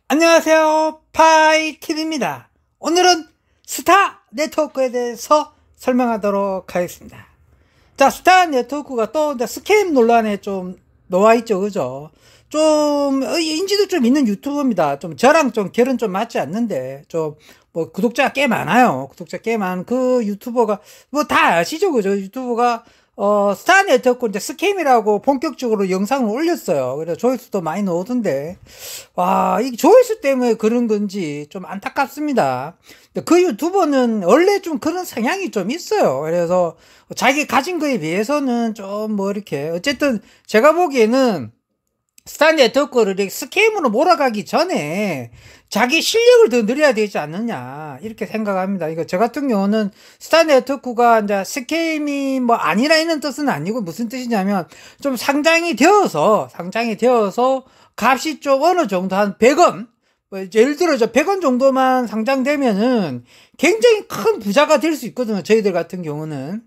안녕하세요, 파이TV입니다. 오늘은 스타 네트워크에 대해서 설명하도록 하겠습니다. 자, 스타 네트워크가 또 이제 스캠 논란에 좀 놓아있죠, 그죠? 좀 인지도 좀 있는 유튜버입니다. 좀 저랑 좀 결은 좀 맞지 않는데, 좀 뭐 구독자가 꽤 많아요. 구독자 꽤 많은 그 유튜버가 뭐 다 아시죠, 그죠? 유튜버가 스타 네트워크 이제 스캠이라고 본격적으로 영상을 올렸어요. 그래서 조회수도 많이 나오던데, 와, 이 조회수 때문에 그런 건지 좀 안타깝습니다. 그 유튜버는 원래 좀 그런 성향이 좀 있어요. 그래서 자기 가진 거에 비해서는 좀 뭐 이렇게, 어쨌든 제가 보기에는 스타 네트워크를 이렇게 스캠으로 몰아가기 전에 자기 실력을 더 늘려야 되지 않느냐, 이렇게 생각합니다. 이거 저 같은 경우는 스타 네트워크가 이제 스캠이 뭐 아니라 있는 뜻은 아니고, 무슨 뜻이냐면 좀 상장이 되어서 값이 좀 어느 정도 한 100원, 뭐 예를 들어 100원 정도만 상장되면은 굉장히 큰 부자가 될 수 있거든요. 저희들 같은 경우는.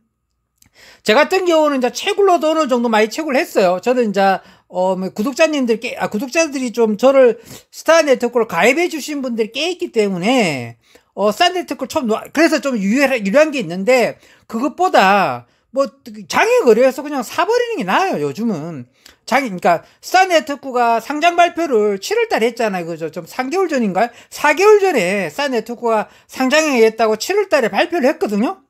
제 같은 경우는 이제 채굴로도 어느 정도 많이 채굴 했어요. 저는 이제 뭐 구독자들이 좀 저를 스타 네트워크로 가입해 주신 분들이 꽤 있기 때문에 스타 네트워크 그래서 좀 유리한 게 있는데, 그것보다 뭐 장애 거래해서 그냥 사버리는 게 나아요, 요즘은. 그러니까 스타 네트워크가 상장 발표를 7월달에 했잖아요, 그죠? 좀 3개월 전인가요? 4개월 전에 스타 네트워크가 상장하겠다고 7월달에 발표를 했거든요.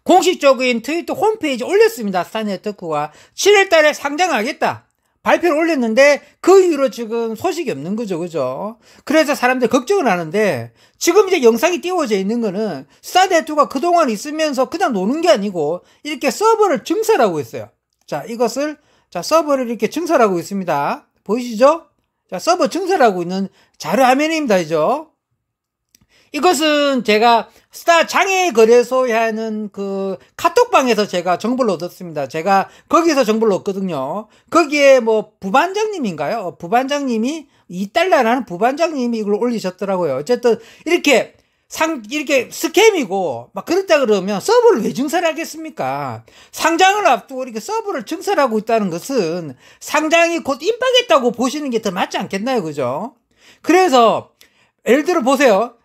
공식적인 트위터 홈페이지 올렸습니다. 스타 네트워크가 7월달에 상장하겠다 발표를 올렸는데, 그 이후로 지금 소식이 없는 거죠, 그죠? 그래서 사람들이 걱정을 하는데, 지금 이제 영상이 띄워져 있는 거는 스타 네트워크가 그동안 있으면서 그냥 노는 게 아니고 이렇게 서버를 증설하고 있어요. 자, 서버를 이렇게 증설하고 있습니다. 보이시죠? 자, 서버 증설하고 있는 자료 화면입니다, 이죠? 이것은 제가 스타 장애 거래소에 하는 그 카톡방에서 제가 정보를 얻었습니다. 제가 거기서 정보를 얻거든요. 거기에 뭐 부반장님인가요? 부반장님이 $2라는 부반장님이 이걸 올리셨더라고요. 어쨌든 이렇게 스캠이고 막 그렇다 그러면 서버를 왜 증설하겠습니까? 상장을 앞두고 이렇게 서버를 증설하고 있다는 것은 상장이 곧 임박했다고 보시는 게 더 맞지 않겠나요? 그죠? 그래서 예를 들어 보세요.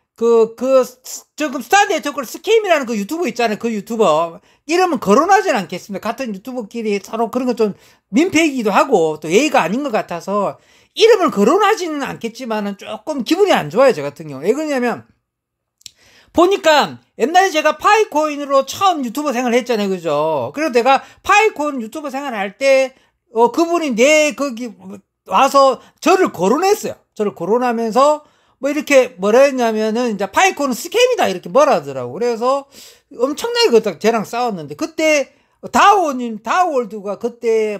지금 스타 네트워크 스캠이라는 그 유튜버 있잖아요. 그 유튜버. 이름은 거론하진 않겠습니다. 같은 유튜버끼리 서로 그런 거 좀 민폐이기도 하고 또 예의가 아닌 것 같아서 이름을 거론하지는 않겠지만은 조금 기분이 안 좋아요, 저 같은 경우. 왜 그러냐면, 보니까 옛날에 제가 파이코인으로 처음 유튜버 생활을 했잖아요, 그죠? 그래서 내가 파이코인 유튜버 생활을 할 때, 그분이 거기 와서 저를 거론했어요. 저를 거론하면서 뭐 이렇게 뭐라 했냐면은 이제 파이콘은 스캠이다 이렇게 뭐라 하더라고. 그래서 엄청나게 그때 쟤랑 싸웠는데, 그때 다우월드가 그때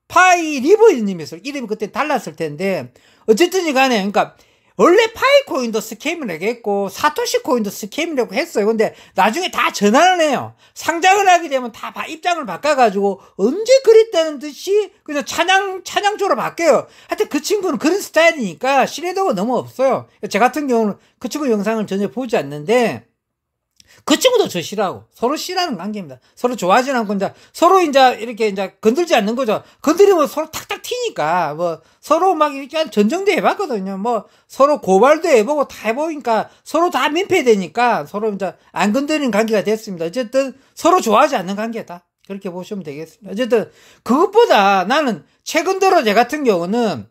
파이리버님이었어요. 이름이 그때 달랐을 텐데, 어쨌든 간에 그러니까 원래 파이코인도 스캠이라고 했고 사토시 코인도 스캠이라고 했어요. 근데 나중에 다 전환을 해요. 상장을 하게 되면 다 입장을 바꿔가지고 언제 그랬다는 듯이 그냥 찬양조로 바뀌어요. 하여튼 그 친구는 그런 스타일이니까 신뢰도가 너무 없어요. 제 같은 경우는 그 친구 영상을 전혀 보지 않는데, 그 친구도 저 싫어하고 서로 싫어하는 관계입니다. 서로 좋아하지 않고 서로 이렇게 건들지 않는 거죠. 건드리면 서로 탁탁 튀니까 뭐 서로 막 이렇게 전쟁도 해봤거든요. 뭐 서로 고발도 해보고 다 해보니까 서로 다 민폐되니까 서로 안 건드리는 관계가 됐습니다. 어쨌든 서로 좋아하지 않는 관계다, 그렇게 보시면 되겠습니다. 어쨌든 그것보다 나는 최근 들어 제 같은 경우는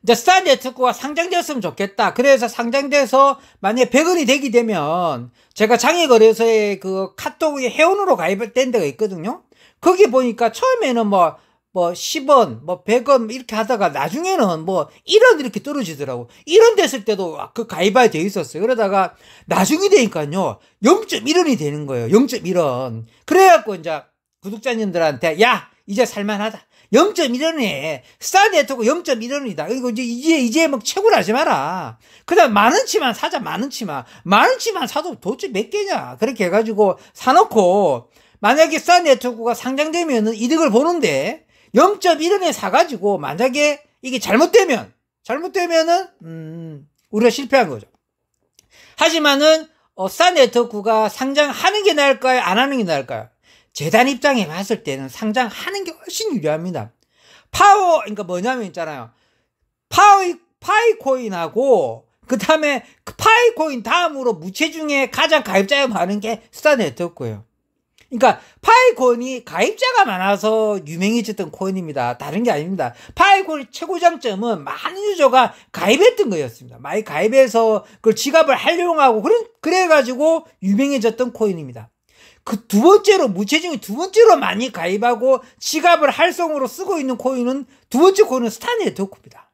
이제 스타 네트워크가 상장되었으면 좋겠다. 그래서 상장돼서 만약에 100원이 되게 되면 제가 장애거래소에 그 카톡에 회원으로 가입된 데가 있거든요. 거기 보니까 처음에는 뭐 10원, 뭐 100원 이렇게 하다가 나중에는 뭐 1원 이렇게 떨어지더라고. 1원 됐을 때도 그 가입이 돼 있었어요. 그러다가 나중에 되니까요 0.1원이 되는 거예요. 0.1원. 그래갖고 이제 구독자님들한테 야, 이제 살만하다. 0.1원에 스타 네트워크 0.1원이다. 그리고 이제 막 채굴 하지 마라. 그다음 만원치만 사자. 만원치만 사도 도대체 몇 개냐. 그렇게 해가지고 사놓고, 만약에 스타 네트워크가 상장되면은 이득을 보는데 0.1원에 사가지고 만약에 이게 잘못되면은 우리가 실패한 거죠. 하지만은 스타 네트워크가 상장하는 게 나을까요? 안 하는 게 나을까요? 재단 입장에 봤을 때는 상장하는 게 훨씬 유리합니다. 그러니까 뭐냐면 있잖아요. 파이코인하고, 그 다음에 파이코인 다음으로 무채 중에 가장 가입자가 많은 게 스타 네트워크예요. 그러니까 파이코인이 가입자가 많아서 유명해졌던 코인입니다. 다른 게 아닙니다. 파이코인의 최고 장점은 많은 유저가 가입했던 거였습니다. 많이 가입해서 그걸 지갑을 활용하고 그래가지고 유명해졌던 코인입니다. 그 두 번째로, 무채 중에 두 번째로 많이 가입하고 지갑을 활성으로 쓰고 있는 코인은, 두 번째 코인은 스타 네트워크입니다.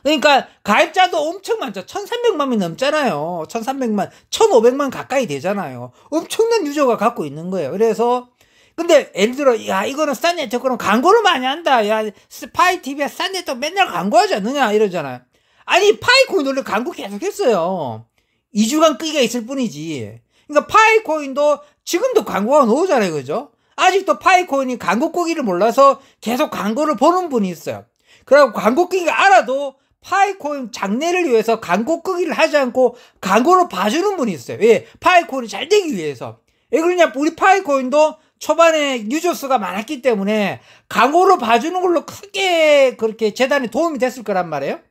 그러니까 가입자도 엄청 많죠. 1300만이 넘잖아요. 1300만, 1500만 가까이 되잖아요. 엄청난 유저가 갖고 있는 거예요. 그래서 근데 예를 들어, 야, 이거는 스타 네트워크는 광고를 많이 한다. 야, 파이TV에 스타 네트워크 맨날 광고하지 않느냐 이러잖아요. 아니, 파이코인 원래 광고 계속 했어요. 2주간 끄기가 있을 뿐이지. 그러니까 파이코인도 지금도 광고가 나오잖아요. 그죠? 아직도 파이코인이 광고 끄기를 몰라서 계속 광고를 보는 분이 있어요. 그리고 광고 끄기가 알아도 파이코인 장래를 위해서 광고 끄기를 하지 않고 광고를 봐주는 분이 있어요. 왜? 파이코인이 잘 되기 위해서. 왜 그러냐? 우리 파이코인도 초반에 유저 수가 많았기 때문에 광고를 봐주는 걸로 크게 그렇게 재단에 도움이 됐을 거란 말이에요.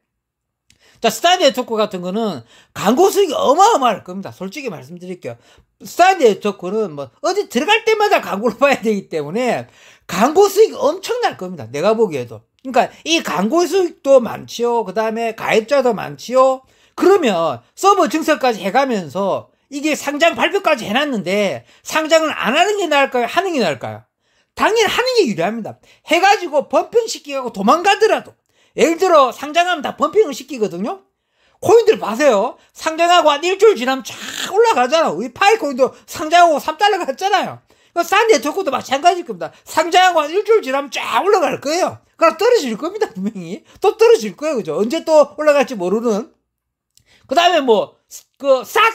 자, 스타 네트워크 같은 거는 광고 수익이 어마어마할 겁니다. 솔직히 말씀드릴게요. 스타 네트워크는 뭐 어디 들어갈 때마다 광고를 봐야 되기 때문에 광고 수익이 엄청날 겁니다. 내가 보기에도. 그러니까 이 광고 수익도 많지요. 그 다음에 가입자도 많지요. 그러면 서버 증설까지 해가면서 이게 상장 발표까지 해놨는데 상장을 안 하는 게 나을까요? 하는 게 나을까요? 당연히 하는 게 유리합니다. 해가지고 범핑시키고 도망가더라도, 예를 들어 상장하면 다 범핑을 시키거든요. 코인들 봐세요. 상장하고 한 일주일 지나면 쫙 올라가잖아. 우리 파이코인도 상장하고 3달러 갔잖아요. 스타 네트워크도 마찬가지일 겁니다. 상장하고 한 일주일 지나면 쫙 올라갈 거예요. 그럼 떨어질 겁니다, 분명히. 또 떨어질 거예요, 그죠? 언제 또 올라갈지 모르는. 그 다음에 뭐,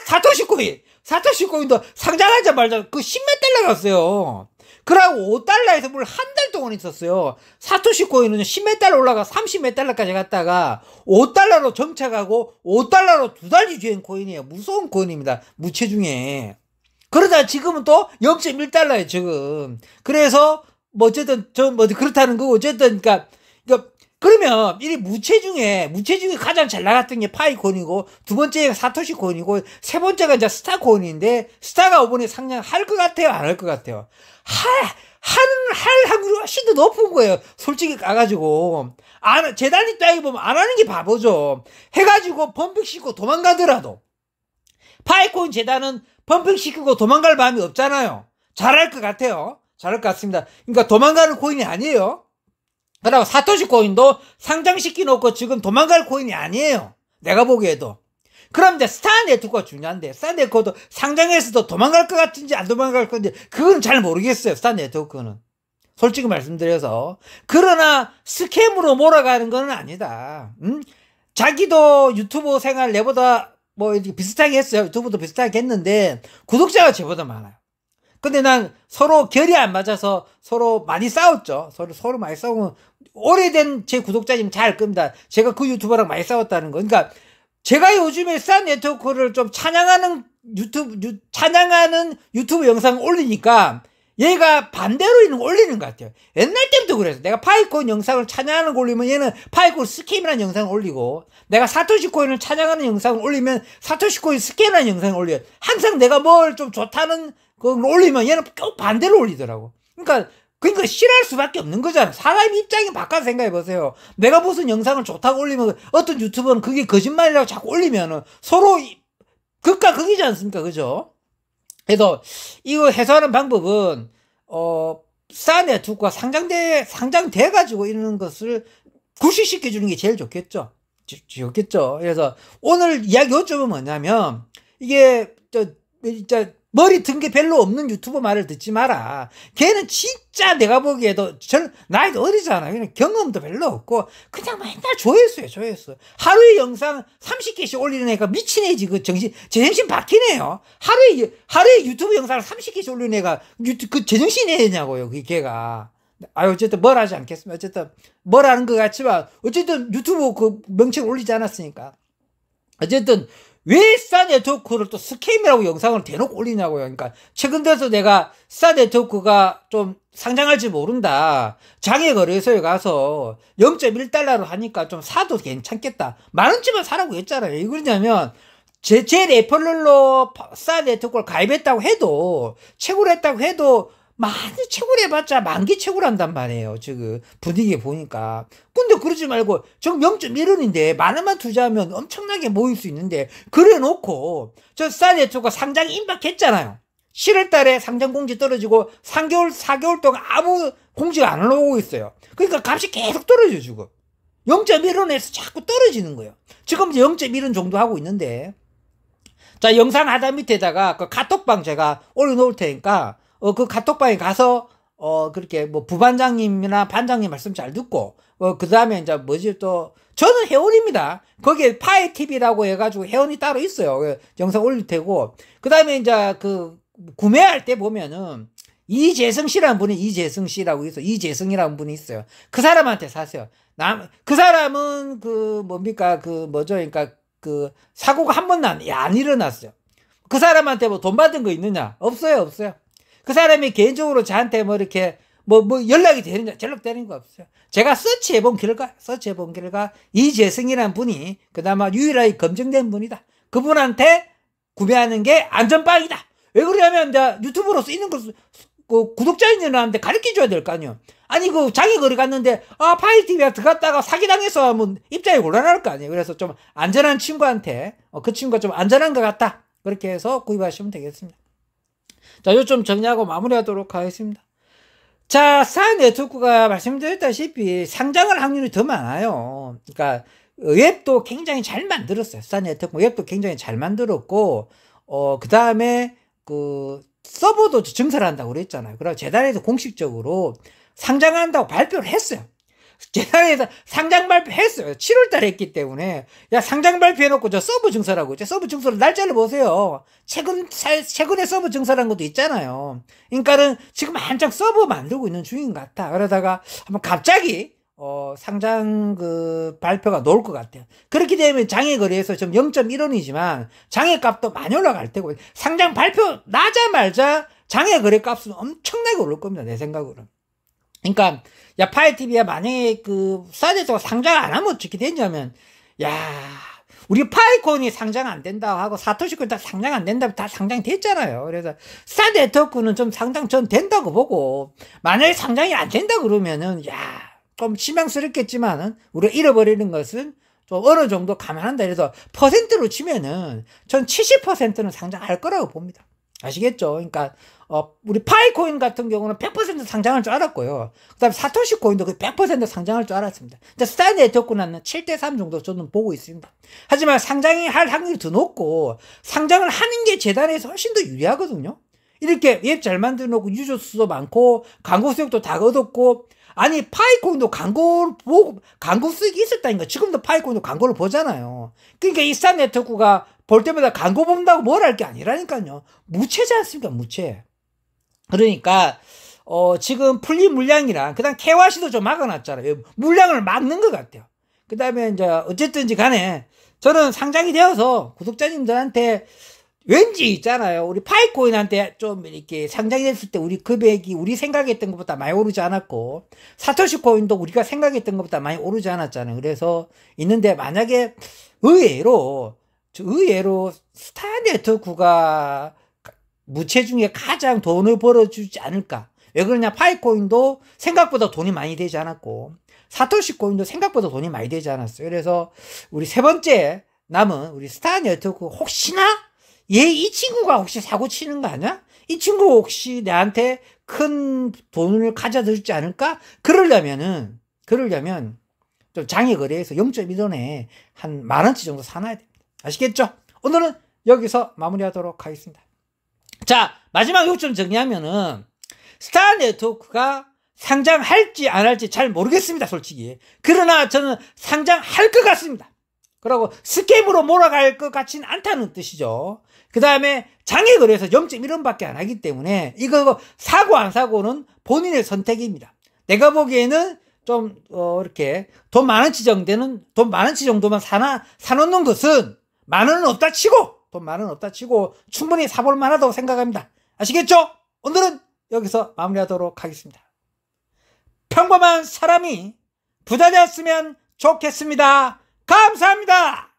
사토시 코인. 사토시 코인도 상장하자마자 그 10몇 달러 갔어요. 그러고 5달러에서 뭘 한 달 동안 있었어요. 사토시 코인은 10몇 달러 올라가 30몇 달러까지 갔다가 5달러로 정착하고 5달러로 2달 주행 코인이에요. 무서운 코인입니다. 무채 중에. 그러다 지금은 또 0.1달러예요, 지금. 그래서, 뭐, 어쨌든, 그렇다는 거고, 어쨌든, 그러면, 이 무채 중에 가장 잘 나갔던 게 파이코인이고, 두 번째가 사토시 코인이고, 세 번째가 이제 스타 코인인데, 스타가 이번에 상장할 것 같아요? 안 할 것 같아요? 할 확률이 훨씬 더 높은 거예요. 솔직히 가가지고. 재단이 따지보면 안 하는 게 바보죠. 해가지고 범핑시키고 도망가더라도. 파이코인 재단은 범핑시키고 도망갈 마음이 없잖아요. 잘할 것 같아요. 잘할 것 같습니다. 그러니까 도망가는 코인이 아니에요. 그리고 사토시 코인도 상장시키 놓고 지금 도망갈 코인이 아니에요. 내가 보기에도. 그럼 이제 스타 네트워크가 중요한데, 스타 네트워크도 상장해서도 도망갈 것 같은지 안 도망갈 건지, 그건 잘 모르겠어요. 스타 네트워크는. 솔직히 말씀드려서. 그러나 스캠으로 몰아가는 건 아니다. 자기도 유튜브 생활 내보다 뭐 이렇게 비슷하게 했어요. 유튜브도 비슷하게 했는데 구독자가 저보다 많아요. 근데 난 서로 결이 안 맞아서 서로 많이 싸웠죠. 서로 많이 싸우면 오래된 제 구독자님 잘 알 겁니다. 제가 그 유튜버랑 많이 싸웠다는 거. 그러니까 제가 요즘에 스타 네트워크를 좀 찬양하는 유튜브 영상을 올리니까 얘가 반대로 있는 거 올리는 것 같아요. 옛날 때부터 그랬어. 내가 파이코인 영상을 찬양하는 거 올리면 얘는 파이코인 스캠이라는 영상을 올리고, 내가 사토시 코인을 찬양하는 영상을 올리면 사토시 코인 스캠이라는 영상을 올려요. 항상 내가 뭘 좀 좋다는 걸 올리면 얘는 꼭 반대로 올리더라고. 그러니까 싫어할 수밖에 없는 거잖아. 사람 입장이 바꿔서 생각해보세요. 내가 무슨 영상을 좋다고 올리면 어떤 유튜버는 그게 거짓말이라고 자꾸 올리면은 서로 극과 극이지 않습니까? 그죠? 그래서 이거 해소하는 방법은 스타 네트워크가 상장돼가지고 이러는 것을 구시시켜 주는 게 제일 좋겠죠. 좋겠죠. 그래서 오늘 이야기 요점은 뭐냐면, 이게 진짜 머리 든 게 별로 없는 유튜버 말을 듣지 마라. 걔는 진짜 내가 보기에도 나이도 어리잖아. 그냥 경험도 별로 없고 그냥 맨날 조회수예요. 하루에 영상 30개씩 올리는 애가 미친 애지. 제정신 박히네요. 하루에 유튜브 영상을 30개씩 올리는 애가 제정신이 애냐고요. 걔가. 어쨌든 뭘 하지 않겠습니다. 어쨌든 뭘 하는 것 같지만 어쨌든 유튜브 그 명칭 올리지 않았으니까. 어쨌든 왜 스타 네트워크를 또 스캠이라고 영상을 대놓고 올리냐고요. 그러니까 최근 들어서 내가 스타 네트워크가 좀 상장할지 모른다. 장외거래소에 가서 0.1달러로 하니까 좀 사도 괜찮겠다. 만원쯤은 사라고 했잖아요. 왜 그러냐면, 제 레퍼럴로 스타 네트워크를 가입했다고 해도, 채굴 했다고 해도, 많이 채굴 해봤자 만기 채굴한단 말이에요. 지금 분위기 보니까. 근데 그러지 말고, 지금 0.1원인데, 만원만 투자하면 엄청나게 모일 수 있는데, 그래 놓고, 저 스타 네트워크가 상장 임박했잖아요. 7월 달에 상장 공지 떨어지고 3개월, 4개월 동안 아무 공지가 안 올라오고 있어요. 그러니까 값이 계속 떨어져요, 지금. 0.1원에서 자꾸 떨어지는 거예요. 지금 이제 0.1원 정도 하고 있는데. 자, 영상 하단 밑에다가 그 카톡방 제가 올려놓을 테니까, 그 카톡방에 가서, 그렇게 뭐 부반장님이나 반장님 말씀 잘 듣고, 그 다음에 이제 뭐지 또, 저는 회원입니다. 거기에 파이TV라고 해가지고 회원이 따로 있어요. 영상 올릴 테고. 그 다음에 이제 구매할 때 보면은 이재성 씨라는 분이 이재성 씨라고 있어요. 이재성이라는 분이 있어요. 그 사람한테 사세요. 그 사람은 그러니까 사고가 한 번도 안 일어났어요. 그 사람한테 뭐 돈 받은 거 있느냐? 없어요. 그 사람이 개인적으로 저한테 뭐 이렇게 연락이 되느냐? 연락되는 거 없어요. 제가 서치해본 결과 이재성이라는 분이 그나마 유일하게 검증된 분이다. 그분한테 구매하는 게 안전빵이다. 왜 그러냐면, 이제 유튜브로서 있는 거, 구독자님들한테 가르쳐 줘야 될 거 아니에요. 아니, 장애거래 갔는데, 파이TV에 들어갔다가 사기당해서 하면 입장이 곤란할 거 아니에요. 그래서 좀 안전한 친구한테, 그 친구가 좀 안전한 것 같다. 그렇게 해서 구입하시면 되겠습니다. 자, 요 좀 정리하고 마무리하도록 하겠습니다. 자, 스타 네트워크가 말씀드렸다시피 상장할 확률이 더 많아요. 그러니까, 웹도 굉장히 잘 만들었어요. 스타 네트워크 웹도 굉장히 잘 만들었고, 그 다음에, 서버도 증설을 한다고 그랬잖아요. 그래서 재단에서 공식적으로 상장한다고 발표를 했어요. 재단에서 상장 발표했어요. 7월 달에 했기 때문에. 야, 상장 발표해놓고 저 서버 증설하고 있죠. 서버 증설 날짜를 보세요. 최근에 서버 증설한 것도 있잖아요. 그러니까는 지금 한창 서버 만들고 있는 중인 것 같아. 그러다가 한번 갑자기 상장 발표가 나올 것 같아요. 그렇게 되면 장외거래에서 지금 0.1원이지만 장외값도 많이 올라갈 테고, 상장 발표 나자마자 장외거래 값은 엄청나게 오를 겁니다. 내 생각으로는. 그러니까, 야, 파이TV야 만약에 스타데이터가 상장 안 하면 어떻게 되냐면, 야, 우리 파이콘이 상장 안 된다고 하고 사토시콘 다 상장 안 된다고 다 상장됐잖아요. 그래서 스타 네트워크는 좀 상장 전 된다고 보고, 만약에 상장이 안 된다 그러면은, 야, 좀 실망스럽겠지만은 우리가 잃어버리는 것은 좀 어느 정도 감안한다 해서 퍼센트로 치면은 전 70%는 상장할 거라고 봅니다. 아시겠죠? 그러니까 우리 파이코인 같은 경우는 100% 상장할 줄 알았고요. 그다음에 사토시 코인도 100% 상장할 줄 알았습니다. 스타 네트워크는 7대3 정도 저는 보고 있습니다. 하지만 상장이 할 확률이 더 높고 상장을 하는 게 재단에서 훨씬 더 유리하거든요. 이렇게 웹 잘 만들어 놓고 유저 수도 많고 광고 수익도 다 얻었고, 아니, 파이코인도 광고를 보고, 광고 수익이 있었다니까. 지금도 파이코인도 광고를 보잖아요. 그러니까 이 스타 네트워크가 볼 때마다 광고 본다고 뭘 할 게 아니라니까요. 무채지 않습니까, 무채. 그러니까, 지금 풀린 물량이랑, 그 다음 KYC도 좀 막아놨잖아요. 물량을 막는 것 같아요. 그 다음에 이제, 어쨌든지 간에, 저는 상장이 되어서 구독자님들한테 왠지 있잖아요. 우리 파이코인한테 좀 이렇게 상장이 됐을 때 우리 금액이 우리 생각했던 것보다 많이 오르지 않았고, 사토시 코인도 우리가 생각했던 것보다 많이 오르지 않았잖아요. 그래서 있는데 만약에 의외로 스타 네트워크가 무채 중에 가장 돈을 벌어주지 않을까. 왜 그러냐? 파이코인도 생각보다 돈이 많이 되지 않았고, 사토시 코인도 생각보다 돈이 많이 되지 않았어요. 그래서 우리 세 번째 남은 우리 스타 네트워크 혹시나 이 친구가 혹시 사고 치는 거 아니야? 이 친구 혹시 내한테 큰 돈을 가져들지 않을까? 그러려면 좀 장외거래에서 0.1원에 한 만원치 정도 사놔야 됩니다. 아시겠죠? 오늘은 여기서 마무리하도록 하겠습니다. 자, 마지막 요점 정리하면은, 스타 네트워크가 상장할지 안 할지 잘 모르겠습니다, 솔직히. 그러나 저는 상장할 것 같습니다. 그리고 스캠으로 몰아갈 것 같지는 않다는 뜻이죠. 그 다음에 장외거래에서 0.1원밖에 안 하기 때문에 이거 사고 안 사고는 본인의 선택입니다. 내가 보기에는 좀 이렇게 돈 만원치 정도만 사놓는 것은 만원은 없다 치고, 돈 만원 없다 치고 충분히 사볼 만하다고 생각합니다. 아시겠죠? 오늘은 여기서 마무리하도록 하겠습니다. 평범한 사람이 부자 되었으면 좋겠습니다. 감사합니다.